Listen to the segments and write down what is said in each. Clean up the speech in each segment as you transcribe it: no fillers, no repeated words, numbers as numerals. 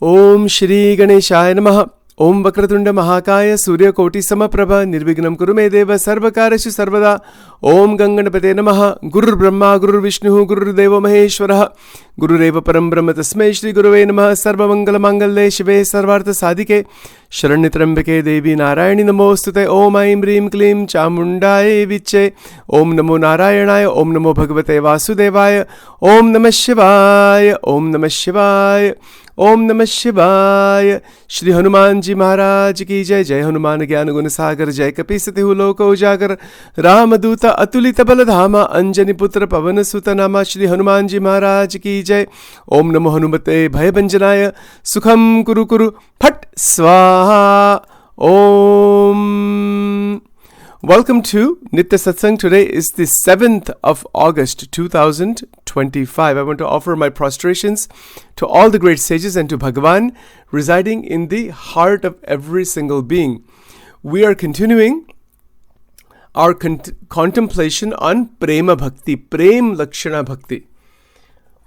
Om Shri Ganeshaya Namaha. Om Vakratunda Mahakaya Surya Koti Samaprabha Nirvignam Kurume Deva Sarvakareshu Sarvada. Om Ganganapate Namaha. Guru Brahma Guru Vishnu Guru Deva Maheshwaraha. Guru Reva Param Brahma Tasmai Shri Guruve Namaha. Sarva Mangala Mangalle Shive Sarvartha Sadike Sharanyatrambake Devi Narayani Namostute. Om Aim Rim Klim Chamundaye Viche. Om Namo Narayanaya. Om Namo Bhagavate Vasudevaya. Om Namah Shivaya. Om Namah Shivaya. Om Namah Shivaya. Shri Hanuman Ji Maharaj Ki Jai. Jai Hanuman Gyan Gun Sagar. Jai Kapisati Huloko Ujagar. Ramaduta Atulita Baladhama Anjani Putra Pavana Sutanama. Shri Hanuman Ji Maharaj Ki Jai. Om Namo Hanumate Bhayabanjanaya. Sukham Kuru Kuru Phat Swaha. Om. Welcome to Nitya Satsang. Today is the 7th of August 2025. I want to offer my prostrations to all the great sages and to Bhagavan residing in the heart of every single being. We are continuing our contemplation on Prema Bhakti, Prem-Lakshana Bhakti.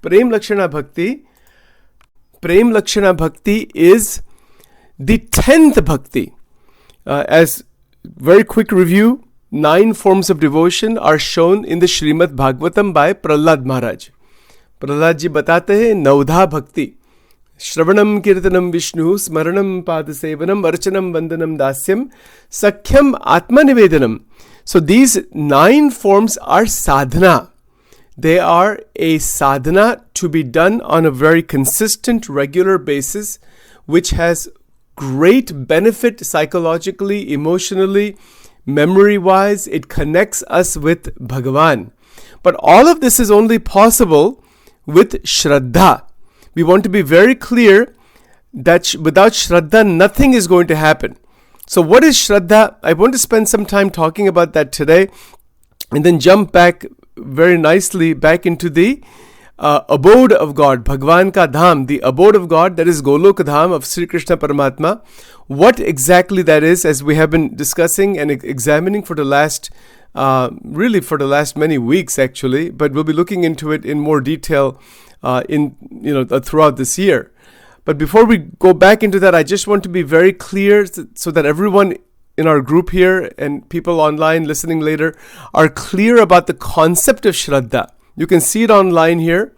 Prem-Lakshana Bhakti. Prem-Lakshana Bhakti is the 10th Bhakti. As very quick review, 9 forms of devotion are shown in the Srimad Bhagavatam by Prahlad Maharaj. Prahlad ji batate hain Naudha Bhakti. Shravanam Kirtanam Vishnu, Smaranam Padasevanam, Archanam Vandanam Dasyam, Sakhyam Atma Nivedanam. So these 9 forms are sadhana. They are a sadhana to be done on a very consistent, regular basis, which has great benefit psychologically, emotionally, memory-wise. It connects us with Bhagavan. But all of this is only possible with Shraddha. We want to be very clear that without Shraddha, nothing is going to happen. So what is Shraddha? I want to spend some time talking about that today and then jump back very nicely back into the abode of God, Bhagwan Ka Dham, the abode of God, that is Golok Dham of Sri Krishna Paramatma. What exactly that is, as we have been discussing and examining for the last, for the last many weeks actually, but we'll be looking into it in more detail throughout this year. But before we go back into that, I just want to be very clear so that everyone in our group here and people online listening later are clear about the concept of Shraddha. You can see it online here.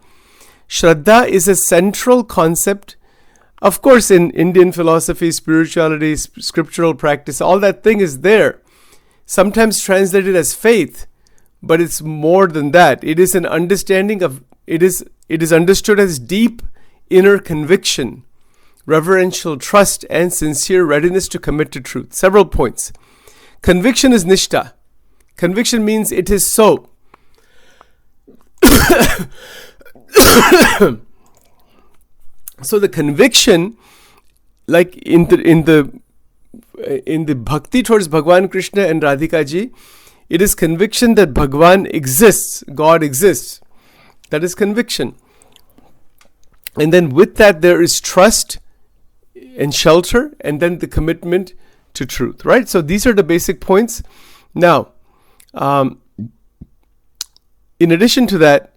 Shraddha is a central concept. Of course, in Indian philosophy, spirituality, scriptural practice, all that thing is there. Sometimes translated as faith, but it's more than that. It is an understanding of, it is understood as deep inner conviction, reverential trust, and sincere readiness to commit to truth. Several points. Conviction is nishtha. Conviction means it is so. So the conviction, like in the bhakti towards Bhagwan Krishna and Radhika ji, it is conviction that Bhagwan exists, God exists. That is conviction. And then with that there is trust and shelter, and then the commitment to truth, right? So these are the basic points. Now, in addition to that,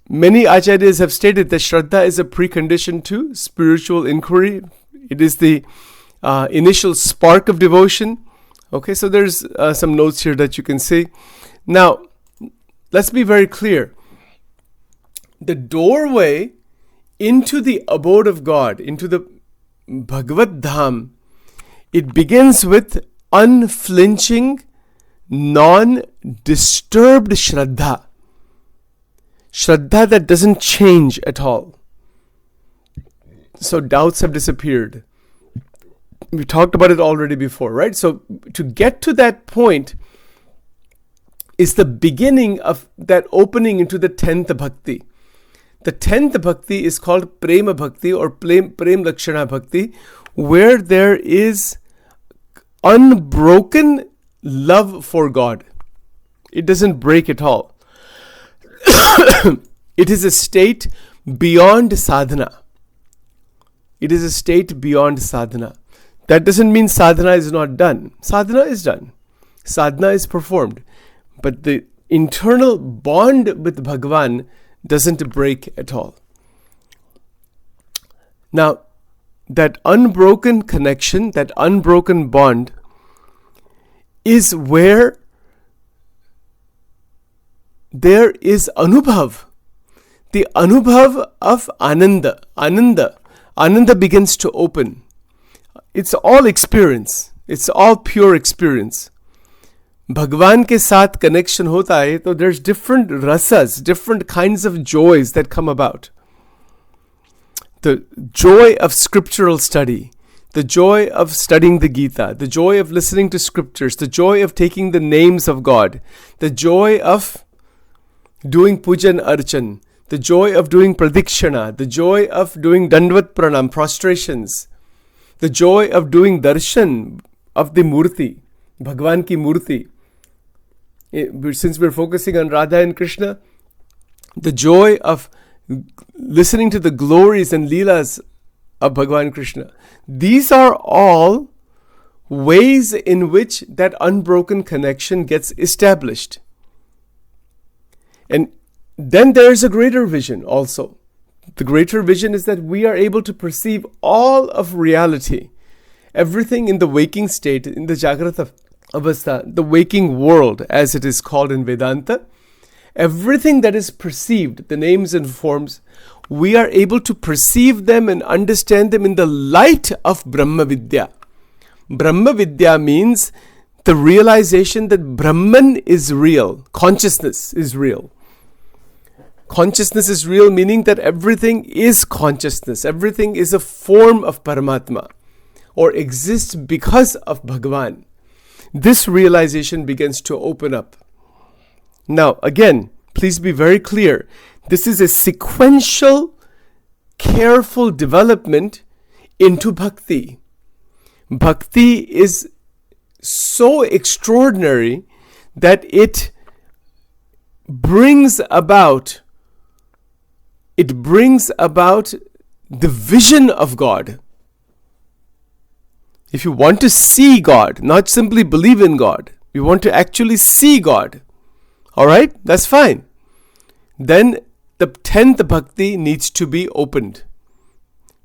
many acharyas have stated that Shraddha is a precondition to spiritual inquiry. It is the initial spark of devotion. Okay, so there's some notes here that you can see. Now, let's be very clear. The doorway into the abode of God, into the Bhagavad Dham, it begins with unflinching, non-disturbed Shraddha. Shraddha that doesn't change at all. So doubts have disappeared. We talked about it already before, right? So to get to that point is the beginning of that opening into the 10th Bhakti. The 10th Bhakti is called Prema Bhakti or Prem-Lakshana Bhakti, where there is unbroken love for God. It doesn't break at all. It is a state beyond sadhana. It is a state beyond sadhana. That doesn't mean sadhana is not done. Sadhana is done. Sadhana is performed. But the internal bond with Bhagavan doesn't break at all. Now, that unbroken connection, that unbroken bond is where there is anubhav. The anubhav of ananda. Ananda begins to open. It's all experience. It's all pure experience. भगवान के साथ connection होता है तो there's different rasas, different kinds of joys that come about. The joy of scriptural study, the joy of studying the Gita, the joy of listening to scriptures, the joy of taking the names of God, the joy of doing pujan archan, the joy of doing pradikshana, the joy of doing dandvat pranam, prostrations, the joy of doing darshan of the murti, Bhagwan ki murti. Since we're focusing on Radha and Krishna, the joy of listening to the glories and leelas of Bhagwan Krishna. These are all ways in which that unbroken connection gets established. And then there is a greater vision also. The greater vision is that we are able to perceive all of reality. Everything in the waking state, in the Jagrata Avastha, the waking world as it is called in Vedanta, everything that is perceived, the names and forms, we are able to perceive them and understand them in the light of Brahma Vidya. Brahma Vidya means the realization that Brahman is real, consciousness is real. Consciousness is real, meaning that everything is consciousness. Everything is a form of Paramatma or exists because of Bhagavan. This realization begins to open up. Now, again, please be very clear. This is a sequential, careful development into bhakti. Bhakti is so extraordinary that it brings about the vision of God. If you want to see God, not simply believe in God, you want to actually see God, all right, that's fine. Then the 10th bhakti needs to be opened.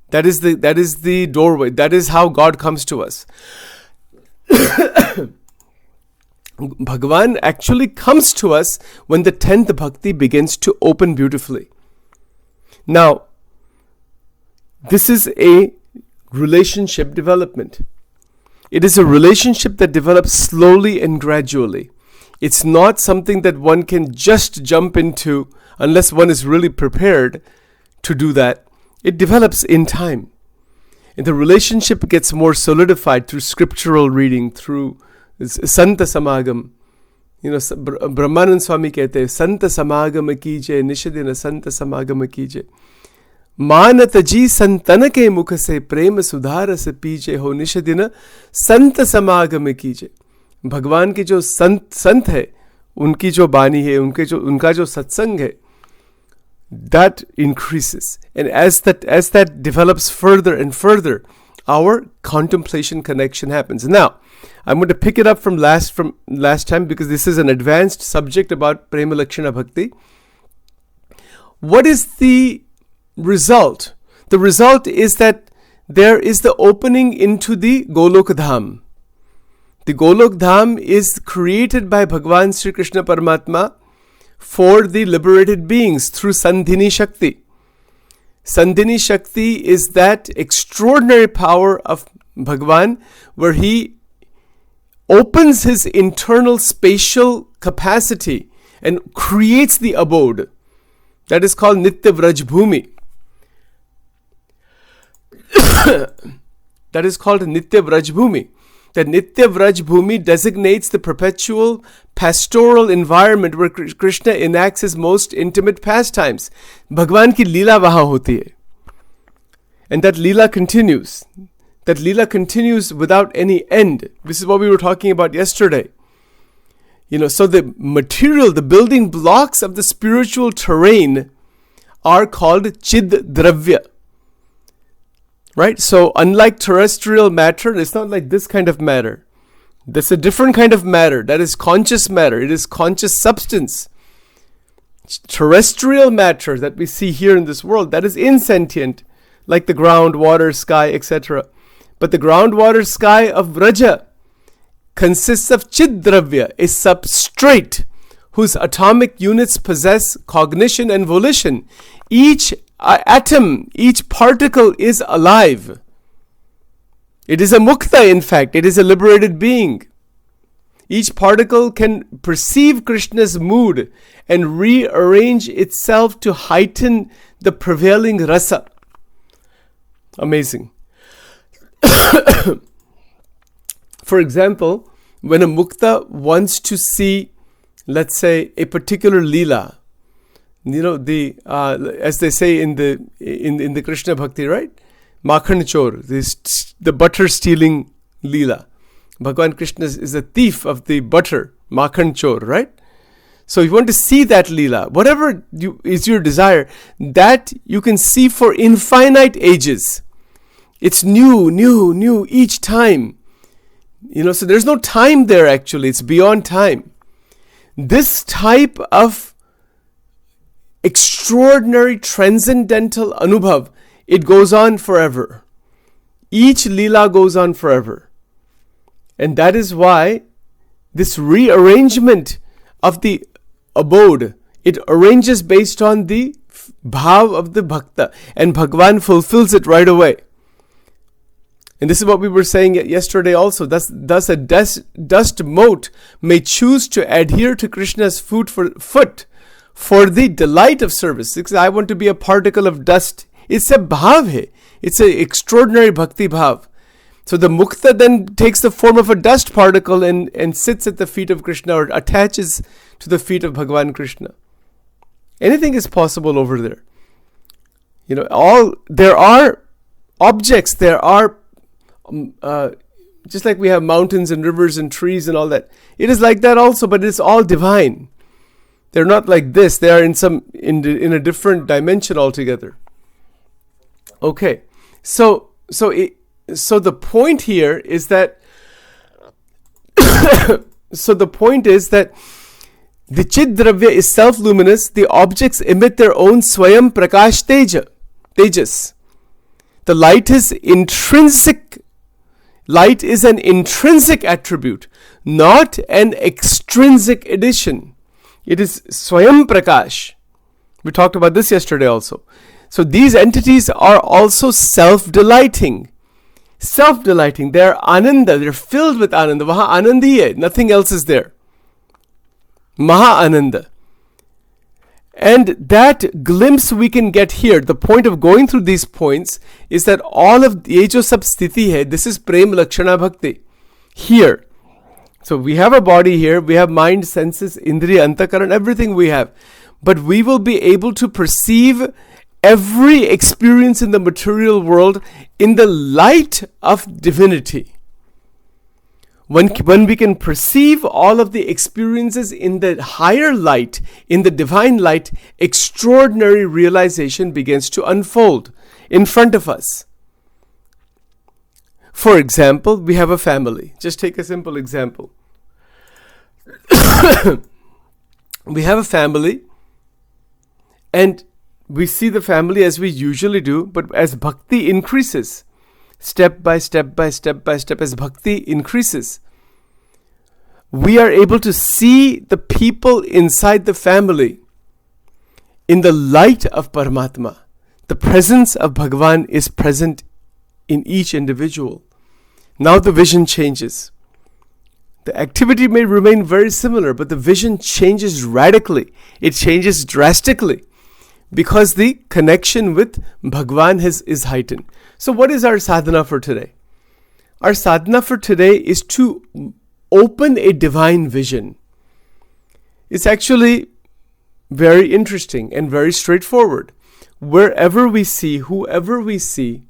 That is the doorway. That is how God comes to us. Bhagavan actually comes to us when the 10th bhakti begins to open beautifully. Now, this is a relationship development. It is a relationship that develops slowly and gradually. It's not something that one can just jump into unless one is really prepared to do that. It develops in time. And the relationship gets more solidified through scriptural reading, through Santa Samagam. You know, Brahmanand Swami kehte hai, Santa Samagam kije, Nishadina Santa Samagam kije. मानत जी संतन के मुख से प्रेम सुधार से पीछे हो निषदिन संत समागम कीजे. भगवान के जो संत है, उनकी जो बानी है, उनका जो सत्संग है, that increases, and as that develops further and further, our contemplation connection happens. Now, I'm going to pick it up from last time because this is an advanced subject about Prem-Lakshana Bhakti. What is the result? The result is that there is the opening into the Golok Dham. The Golok Dham is created by Bhagavan Sri Krishna Paramatma for the liberated beings through Sandhini Shakti. Sandhini Shakti is that extraordinary power of Bhagavan where he opens his internal spatial capacity and creates the abode. That is called Nitya Vraj Bhumi. That is called Nitya Vraj Bhumi. The Nitya Vraj Bhumi designates the perpetual pastoral environment where Krishna enacts his most intimate pastimes. Bhagwan ki leela wahan hoti hai. And that leela continues. That leela continues without any end. This is what we were talking about yesterday. You know, so the material, the building blocks of the spiritual terrain are called Chid Dravya. Right? So unlike terrestrial matter, it's not like this kind of matter. That's a different kind of matter. That is conscious matter. It is conscious substance. Terrestrial matter that we see here in this world, that is insentient. like the ground, water, sky, etc. But the ground, water, sky of Vraja consists of Chidravya, a substrate whose atomic units possess cognition and volition. Each atom, each particle is alive. It is a mukta, in fact. It is a liberated being. Each particle can perceive Krishna's mood and rearrange itself to heighten the prevailing rasa. Amazing. For example, when a mukta wants to see, let's say, a particular lila, as they say in the Krishna Bhakti, right? Makhan chor, the butter stealing lila. Bhagavan Krishna is a thief of the butter, makhan chor, right? So you want to see that lila, whatever is your desire, that you can see for infinite ages. It's new each time. So there's no time there actually, it's beyond time. This type of extraordinary transcendental anubhav, it goes on forever. Each lila goes on forever. And that is why this rearrangement of the abode, it arranges based on the bhav of the bhakta, and Bhagavan fulfills it right away. And this is what we were saying yesterday also. Thus a dust mote may choose to adhere to Krishna's foot for the delight of service. Because I want to be a particle of dust. It's a bhav hai. It's an extraordinary bhakti bhav. So the mukta then takes the form of a dust particle and sits at the feet of Krishna, or attaches to the feet of Bhagavan Krishna. Anything is possible over there. There are objects, there are just like we have mountains and rivers and trees and all that. It is like that also, but it's all divine. They're not like this. They are in a different dimension altogether. Okay, so the point here is that the Chidravya is self-luminous. The objects emit their own Swayam Prakash Tejas. The light is intrinsic. Light is an intrinsic attribute, not an extrinsic addition. It is Swayam Prakash. We talked about this yesterday also. So these entities are also self-delighting. They are ananda. They're filled with ananda. Vaha anandi hai. Nothing else is there. Maha ananda. And that glimpse we can get here, the point of going through these points is that all of ye jo sab sthiti hai, this is Prem-Lakshana Bhakti. Here. So we have a body here, we have mind, senses, indriya, antakaran, everything we have. But we will be able to perceive every experience in the material world in the light of divinity. When we can perceive all of the experiences in the higher light, in the divine light, extraordinary realization begins to unfold in front of us. For example, we have a family. Just take a simple example. We have a family, and we see the family as we usually do, but as bhakti increases, step by step, as bhakti increases, we are able to see the people inside the family in the light of Paramatma. The presence of Bhagavan is present in each individual. Now the vision changes. The activity may remain very similar, but the vision changes radically. It changes drastically because the connection with Bhagavan is heightened. So what is our sadhana for today? Our sadhana for today is to open a divine vision. It's actually very interesting and very straightforward. Wherever we see, whoever we see,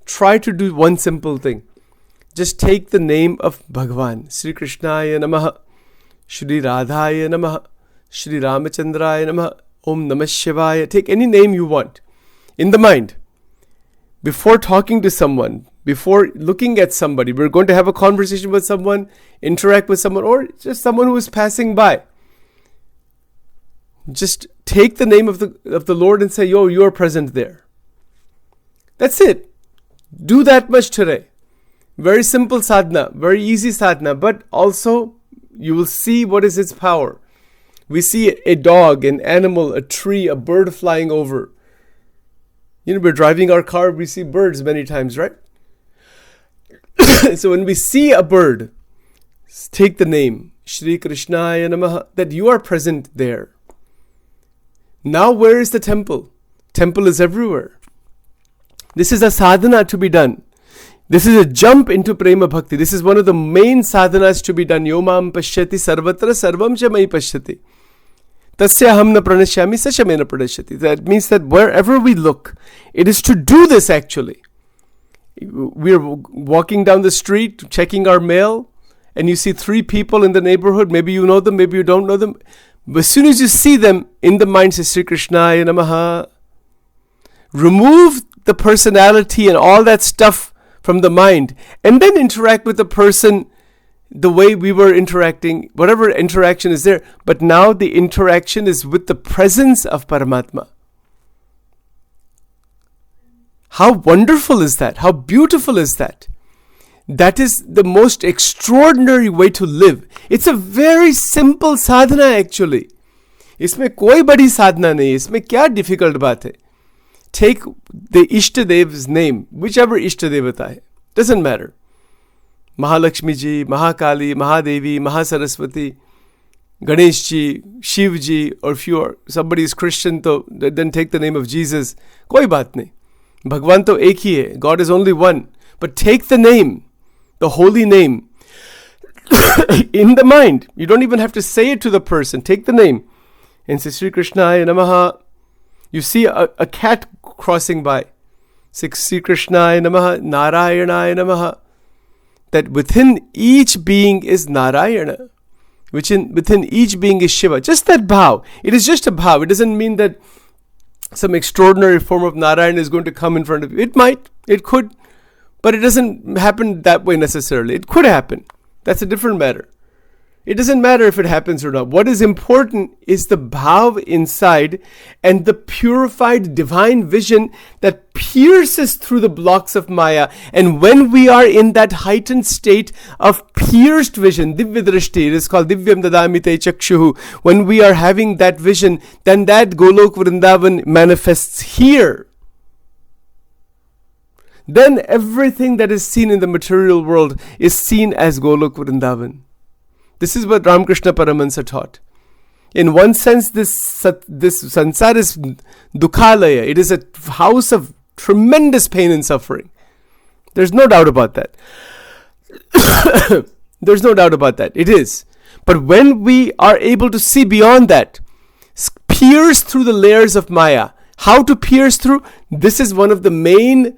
try to do one simple thing. Just take the name of Bhagavan. Sri Krishnaya Namaha, Shri Radhaya Namaha, Shri Ramachandraya Namaha, Om Namah Shivaya. Take any name you want in the mind. Before talking to someone, before looking at somebody, we're going to have a conversation with someone, interact with someone, or just someone who is passing by. Just take the name of the Lord and say, yo, you are present there. That's it. Do that much today. Very simple sadhana, very easy sadhana, but also you will see what is its power. We see a dog, an animal, a tree, a bird flying over. We're driving our car, we see birds many times, right? So when we see a bird, take the name, Shri Krishnaya Namaha, that you are present there. Now where is the temple? Temple is everywhere. This is a sadhana to be done. This is a jump into Prema Bhakti. This is one of the main sadhanas to be done. Yomam pashyati sarvatra sarvam cha mai pashyati. Tasya ham na pranashyami sasya me na pranashyati. That means that wherever we look, it is to do this actually. We're walking down the street, checking our mail, and you see 3 people in the neighborhood. Maybe you know them, maybe you don't know them. But as soon as you see them, in the mind say, Sri Krishnaya Namaha. Remove the personality and all that stuff from the mind, and then interact with the person the way we were interacting, whatever interaction is there. But now the interaction is with the presence of Paramatma. How wonderful is that? How beautiful is that? That is the most extraordinary way to live. It's a very simple sadhana actually. इसमें कोई बड़ी साधना नहीं है. इसमें क्या difficult बात है? Take the Ishtadev's name, whichever Ishtadevata hai. Doesn't matter. Mahalakshmi ji, Mahakali, Mahadevi, Mahasaraswati, Ganesh ji, Shiv ji, or if somebody is Christian, then take the name of Jesus. Koi baat nahi. Bhagwan to ek hi hai. God is only one. But take the name, the holy name, in the mind. You don't even have to say it to the person. Take the name and say, Sri Krishnaya Namaha. You see a cat crossing by. Sri Krishnaya Namaha, Narayanaya Namaha. That within each being is Narayana. Within each being is Shiva. Just that bhav. It is just a bhav. It doesn't mean that some extraordinary form of Narayana is going to come in front of you. It might. It could. But it doesn't happen that way necessarily. It could happen. That's a different matter. It doesn't matter if it happens or not. What is important is the bhav inside and the purified divine vision that pierces through the blocks of Maya. And when we are in that heightened state of pierced vision, Divya Drishti, it is called Divyam Dadamite Chakshuhu. When we are having that vision, then that Golok Vrindavan manifests here. Then everything that is seen in the material world is seen as Golok Vrindavan. This is what Ramakrishna Paramahansa taught. In one sense, this sansar is dukhalaya. It is a house of tremendous pain and suffering. There's no doubt about that. There's no doubt about that. It is. But when we are able to see beyond that, pierce through the layers of Maya, how to pierce through? This is one of the main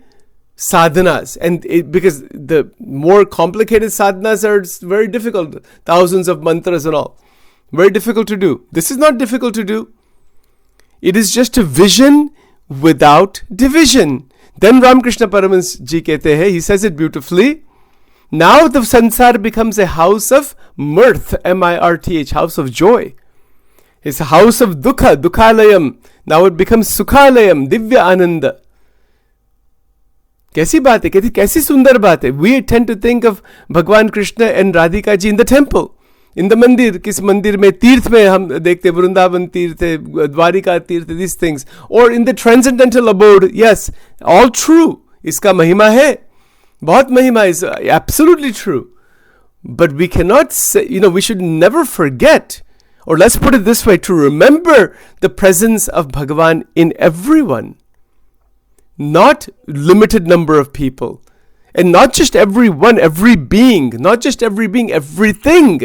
sadhanas, and because the more complicated sadhanas are very difficult, thousands of mantras and all, very difficult to do. This is not difficult to do. It is just a vision without division. Then Ramakrishna Paramahansa ji kehte hai, he says it beautifully. Now the sansar becomes a house of mirth, M-I-R-T-H, house of joy. It's a house of dukha, dukhalayam. Now it becomes sukhalayam, divya ananda. कैसी बात है, कैसी सुंदर बात है. We tend to think of भगवान Krishna and Radhika ji in the temple, in the मंदिर. किस मंदिर में, तीर्थ में हम देखते, वृंदावन तीर्थ है, द्वारिका तीर्थ, these things, or in the transcendental abode. Yes, all true. इसका महिमा है, बहुत महिमा, is absolutely true. But we cannot say, we should never forget, or let's put it this way, to remember the presence of Bhagavan in everyone. Not limited number of people. And not just everyone, every being. Not just every being, everything.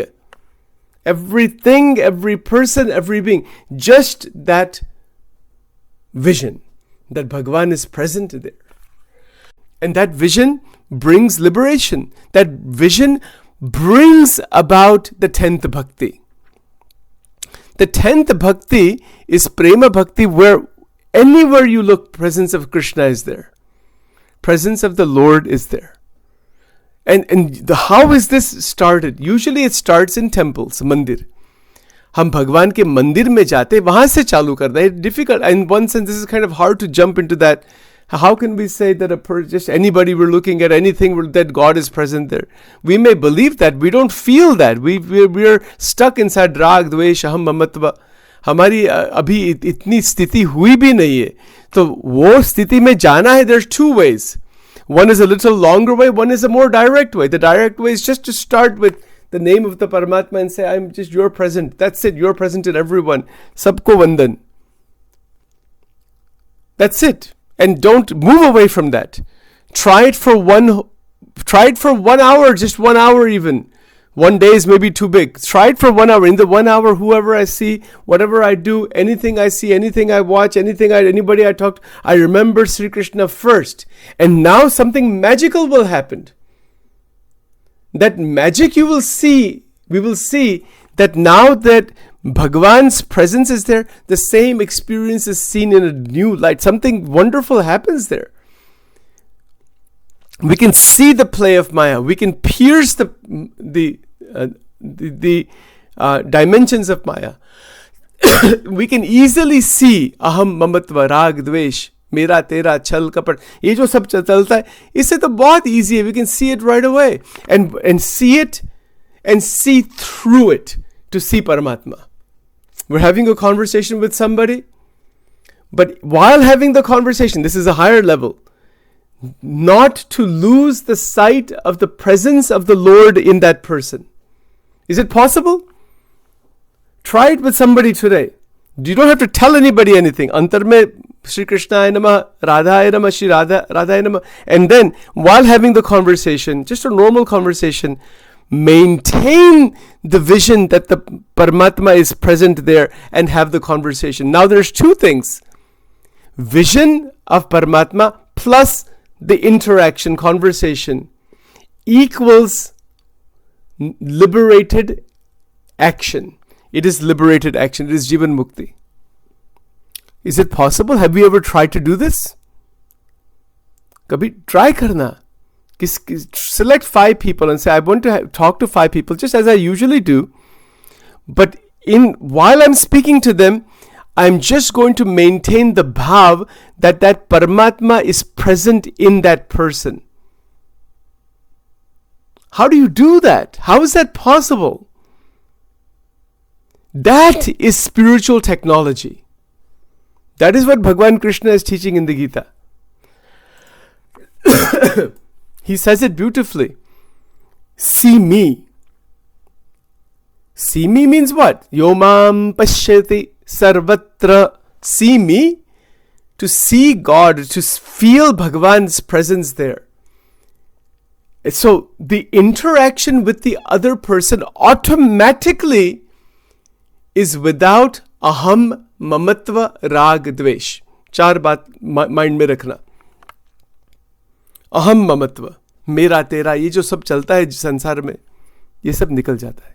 Everything, every person, every being. Just that vision that Bhagavan is present there. And that vision brings liberation. That vision brings about the 10th bhakti. The 10th bhakti is Prema Bhakti, where anywhere you look, presence of Krishna is there. Presence of the Lord is there. And how is this started? Usually it starts in temples, mandir. हम भगवान के मंदिर में जाते, वहां से चालू करते हैं. Difficult. In one sense, this is kind of hard to jump into that How can we say that just anybody we're looking at, anything that God is present there? We may believe that, we don't feel that. We're stuck inside rag, dvesh, aham, mamatva. हमारी अभी इतनी स्थिति हुई भी नहीं है, तो वो स्थिति में जाना है. There's two ways. One is a little longer way, one is a more direct way. The direct way is just to start with the name of the Paramatma and say, I'm just, you're present. That's it, you're present in everyone. Sabko vandan. That's it. And don't move away from that. Try it for 1 hour, just 1 hour even. One day is maybe too big. Try it for 1 hour. In the 1 hour, whoever I see, whatever I do, anything I see, anything I watch, anybody I talk to, I remember Sri Krishna first. And now something magical will happen. That magic we will see that now that Bhagwan's presence is there, the same experience is seen in a new light. Something wonderful happens there. We can see the play of Maya. We can pierce the dimensions of Maya. We can easily see aham, mamatva, rag, dvesh, mera, tera, chal, kapat. ये जो सब चलता है, इससे तो बहुत easy है. We can see it right away and see it and see through it to see Paramatma. We're having a conversation with somebody, but while having the conversation, this is a higher level. Not to lose the sight of the presence of the Lord in that person. Is it possible? Try it with somebody today. You don't have to tell anybody anything. Antar mein Shri Krishnaya Namah, Radhaya Namah, Shri Radhaya Namah. And then while having the conversation, just a normal conversation, maintain the vision that the Paramatma is present there and have the conversation. Now there's two things. Vision of Paramatma plus the interaction, conversation equals liberated action. It is liberated action. It is Jivan Mukti. Is it possible? Have we ever tried to do this? Kabhi try karna. Select 5 people and say, I want to talk to 5 people, just as I usually do. But while I'm speaking to them, I'm just going to maintain the bhav that Paramatma is present in that person. How do you do that? How is that possible? That is spiritual technology. That is what Bhagwan Krishna is teaching in the Gita. He says it beautifully. See me. See me means what? Yomam pashyati sarvatra. See me. To see God, to feel Bhagwan's presence there. So the interaction with the other person automatically is without aham, mamatva, rag, dvesh. 4 बात mind में रखना. अहम ममत्व, मेरा तेरा, ये जो सब चलता है संसार में, ये सब निकल जाता है.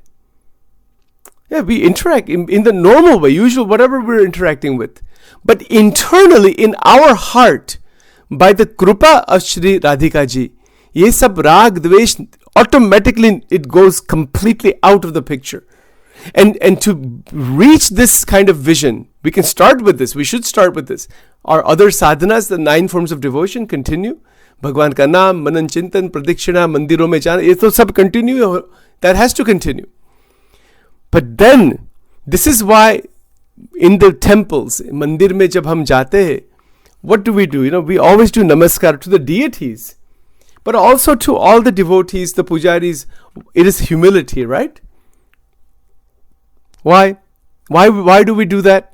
Yeah, we interact in the normal way, usual, whatever we're interacting with. But internally, in our heart, by the krupa of Shri Radhika ji, ये सब राग द्वेष, automatically it goes completely out of the picture. And to reach this kind of vision, we can start with this. We should start with this. Our other sadhanas, the 9 forms of devotion, continue. भगवान का नाम, मनन चिंतन, प्रदक्षिणा, मंदिरों में जाना, ये तो सब continue. That has to continue. But then, this is why in the temples, मंदिर में जब हम जाते हैं, what do? We always do namaskar to the deities, but also to all the devotees, the pujaris. It is humility, right? Why? Why do we do that?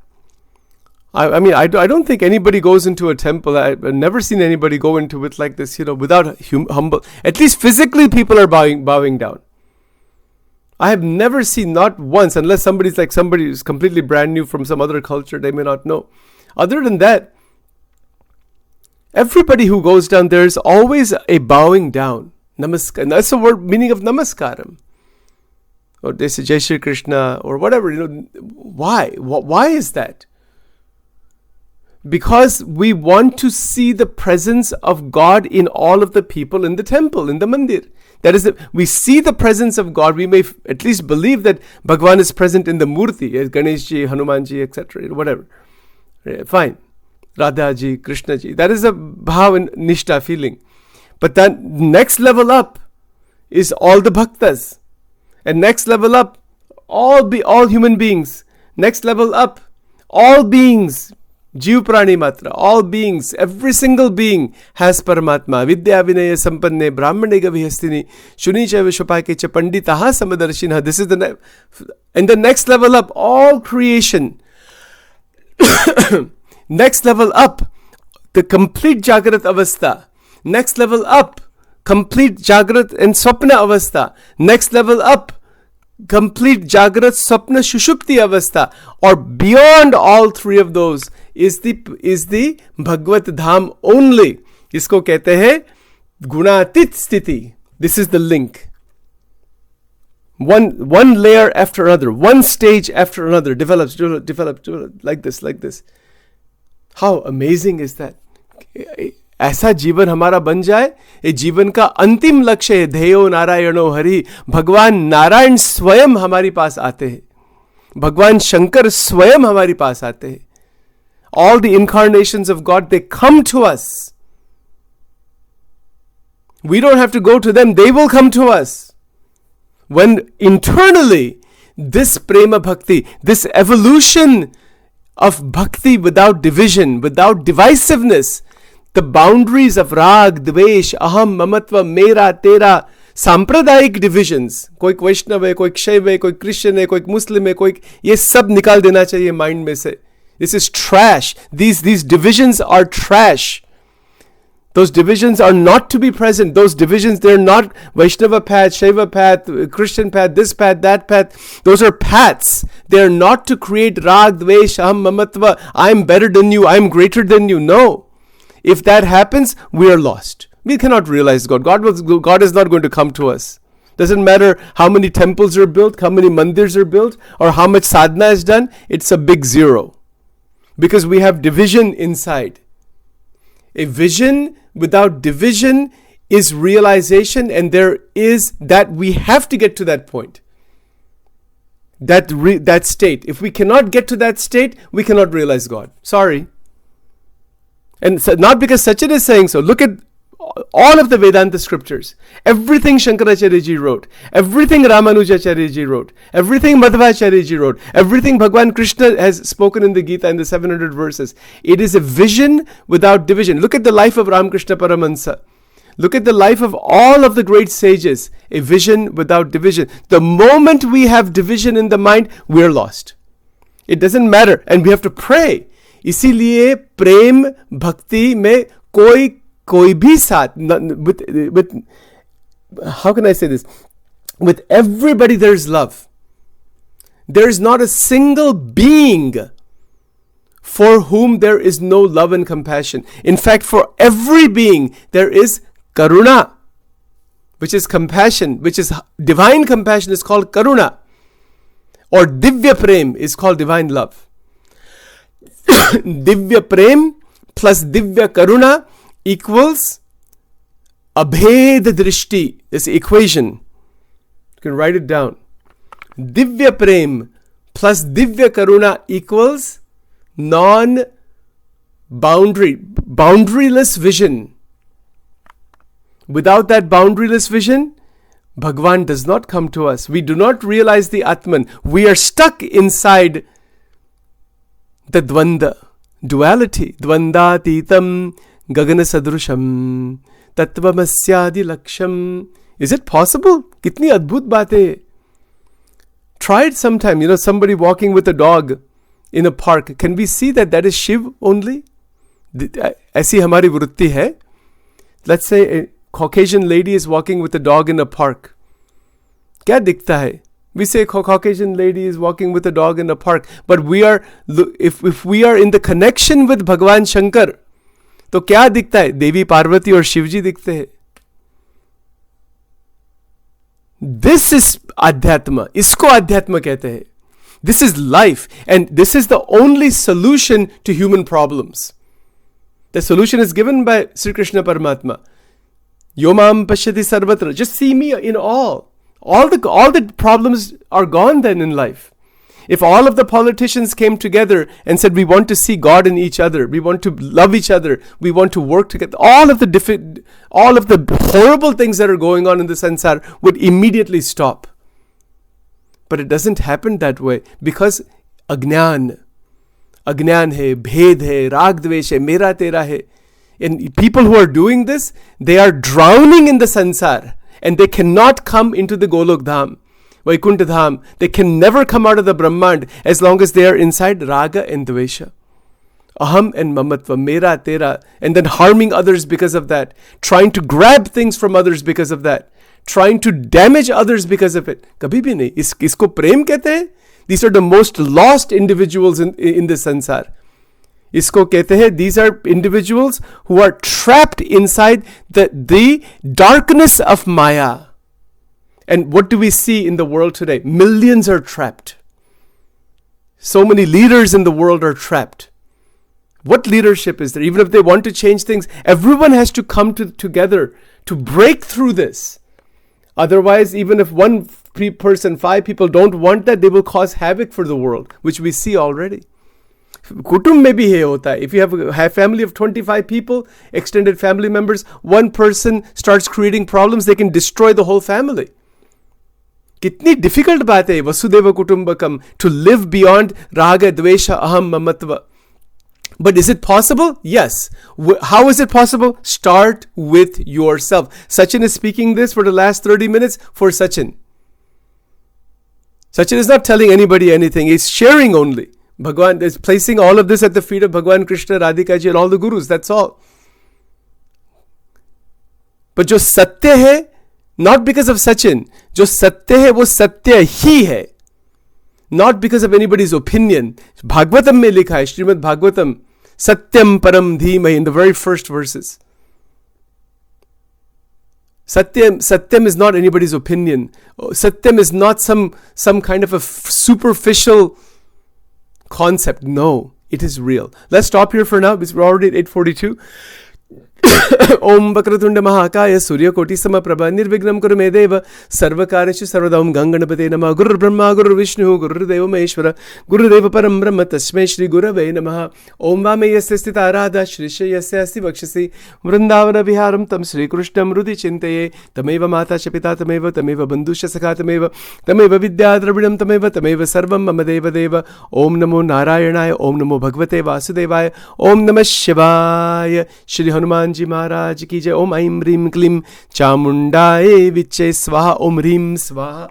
I mean, I don't think anybody goes into a temple. I've never seen anybody go into it like this, without humble. At least physically, people are bowing down. I have never seen, not once, unless somebody who's completely brand new from some other culture, they may not know. Other than that, everybody who goes down, there is always a bowing down. Namaskar. And that's the word meaning of namaskaram. Or they say Jai Shri Krishna or whatever. Why? Why is that? Because we want to see the presence of God in all of the people in the temple, in the mandir. That is, we see the presence of God. We may at least believe that Bhagwan is present in the murti, as Ganeshji, Hanumanji, etc. Whatever. Fine. Radha ji, Krishna ji. That is a bhav and nishta feeling. But then next level up is all the bhaktas. And next level up, all human beings. Next level up, all beings. Jeev prani matra, all beings, every single being has Paramatma. Vidya vinaya sampanne brahmane gavihastini shunicha vishwapake cha panditaha samadarshina. This is and the next level up, all creation. Next level up, the complete Jagrat Avastha. Next level up, complete Jagrat and Swapna Avastha. Next level up, complete Jagrat, Swapna, Shushupti Avastha. Or beyond all three of those is the Bhagvat Dham only. Isko kehte hai Gunatit Sthiti. This is the link. One layer after another, one stage after another develops like this. How amazing is that? ऐसा जीवन हमारा बन जाए, ये जीवन का अंतिम लक्ष्य है. ध्येयो नारायणो हरि. भगवान नारायण स्वयं हमारे पास आते हैं. भगवान शंकर स्वयं हमारे पास आते हैं. All the incarnations of God, they come to us. We don't have to go to them, they will come to us. When internally, this prema bhakti, this evolution of bhakti without division, without divisiveness, the boundaries of rag, dvesh, aham, mamatva, mera, tera, सांप्रदायिक divisions, कोई वैष्णव है, कोई शैव है, कोई Christian है, कोई मुस्लिम है, कोई, ये सब निकाल देना चाहिए माइंड में से. This is trash. These divisions are trash. Those divisions are not to be present. Those divisions, they're not Vaishnava path, Shaiva path, Christian path, this path, that path. Those are paths. They're not to create rag, dvesh, aham, mamatva. I'm better than you. I'm greater than you. No. If that happens, we are lost. We cannot realize God. God is not going to come to us. Doesn't matter how many temples are built, how many mandirs are built, or how much sadhana is done. It's a big zero. Because we have division inside. A vision without division is realization, and there is that we have to get to that point. That state. If we cannot get to that state, we cannot realize God. Sorry. And so not because Sachin is saying so. Look at all of the Vedanta scriptures. Everything Shankaracharya ji wrote. Everything Ramanujacharya ji wrote. Everything Madhvacharya ji wrote. Everything Bhagwan Krishna has spoken in the Gita in the 700 verses. It is a vision without division. Look at the life of Ramakrishna Paramahansa. Look at the life of all of the great sages. A vision without division. The moment we have division in the mind, we're lost. It doesn't matter. And we have to pray. इसीलिए प्रेम भक्ति में कोई भी साथ, with how can I say this? With everybody there is love. There is not a single being for whom there is no love and compassion. In fact, for every being there is karuna, which is compassion, which is divine compassion is called karuna. Or divya prem is called divine love. Divya prem plus divya karuna equals abhed drishti. This equation, you can write it down. Divya prem plus divya karuna equals boundaryless vision. Without that boundaryless vision, Bhagwan does not come to us. We do not realize the Atman. We are stuck inside the dvanda, duality. Dvandatitam gagana sadrusham tattvamasyadi laksham. Is it possible? Kitni adbhut baat hai. Try it sometime. Somebody walking with a dog in a park. Can we see that is Shiv only? Aisi hamari vritti hai. Let's say a Caucasian lady is walking with a dog in a park. Kya dikhta hai? We say Caucasian lady is walking with a dog in a park. But if we are in the connection with Bhagwan Shankar, तो क्या दिखता है? देवी पार्वती और शिवजी दिखते हैं. This is Adhyatma. इसको अध्यात्म कहते हैं. This is life, and this is the only solution to human problems. The solution is given by Sri Krishna Paramatma. Yomam pashyati sarvatra. Just see me in all. All the problems are gone then in life. If all of the politicians came together and said, we want to see God in each other, we want to love each other, we want to work together, all of the horrible things that are going on in the sansar would immediately stop. But it doesn't happen that way because agnan hai, bhed hai, rag dvesh hai, mera tera hai. And people who are doing this, they are drowning in the sansar and they cannot come into the Golok Dham. Vaikuntha Dham, they can never come out of the Brahmand as long as they are inside Raga and Dvesha. Aham and Mamatva, Mera, Tera, and then harming others because of that, trying to grab things from others because of that, trying to damage others because of it. Kabhi bhi nahi. Isko prem kehte hain. These are the most lost individuals in the sansar. Isko kehte hain, these are individuals who are trapped inside the darkness of Maya. And what do we see in the world today? Millions are trapped. So many leaders in the world are trapped. What leadership is there? Even if they want to change things, everyone has to come together to break through this. Otherwise, even if one person, 5 people don't want that, they will cause havoc for the world, which we see already. Kutum mein bhi hai hota hai. If you have a family of 25 people, extended family members, one person starts creating problems, they can destroy the whole family. कितनी difficult बात है Vasudev कुटुंबकम to live beyond राग द्वेष अहम ममत्व. But is it possible? Yes. How is it possible? Start with yourself. Sachin is speaking this for the last 30 minutes for Sachin. Sachin is not telling anybody anything. He's sharing only. Bhagwan is placing all of this at the feet of Bhagwan Krishna, Radhika ji and all the gurus. That's all. But जो सत्य है, not because of Sachin, जो सत्य है वो सत्य ही है. Not because of anybody's opinion. Bhagavatam में लिखा है, Srimad Bhagavatam, Satyam Param Dhimai, in the very first verses. Satyam is not anybody's opinion. Satyam is not some kind of a superficial concept. No, it is real. Let's stop here for now because we're already at 8:42. Om Vakratunda Mahakaya Surya Koti Samaprabha Nirvignam Kurumedev Sarvakareshu Sarvadam Ganganapate Namah Guru Brahma Guru Vishnu Guru Deva Maheshwara Guru Deva Param Brahma Tasmai Shri Gurave Namaha. Om Vame Yasya Sthita Radha Shri Yasya Asti Vakshasi Vrindavana Viharam Tam Shri Krishnam Rudi Chintaye Tameva Mata Shapita Tameva Bandhusha Sakha Tameva Vidya Dravidam Tameva Sarvam Mamadeva Deva. Om Namo Narayanaya Om Namo Bhagavate Vasudevaya Om Namah Shivaya. Shri Hanuman जी महाराज की जय. ओम ऐं ह्रीं क्लीं चामुंडाए विच्चे स्वाहा. ओम ह्रीं स्वाहा.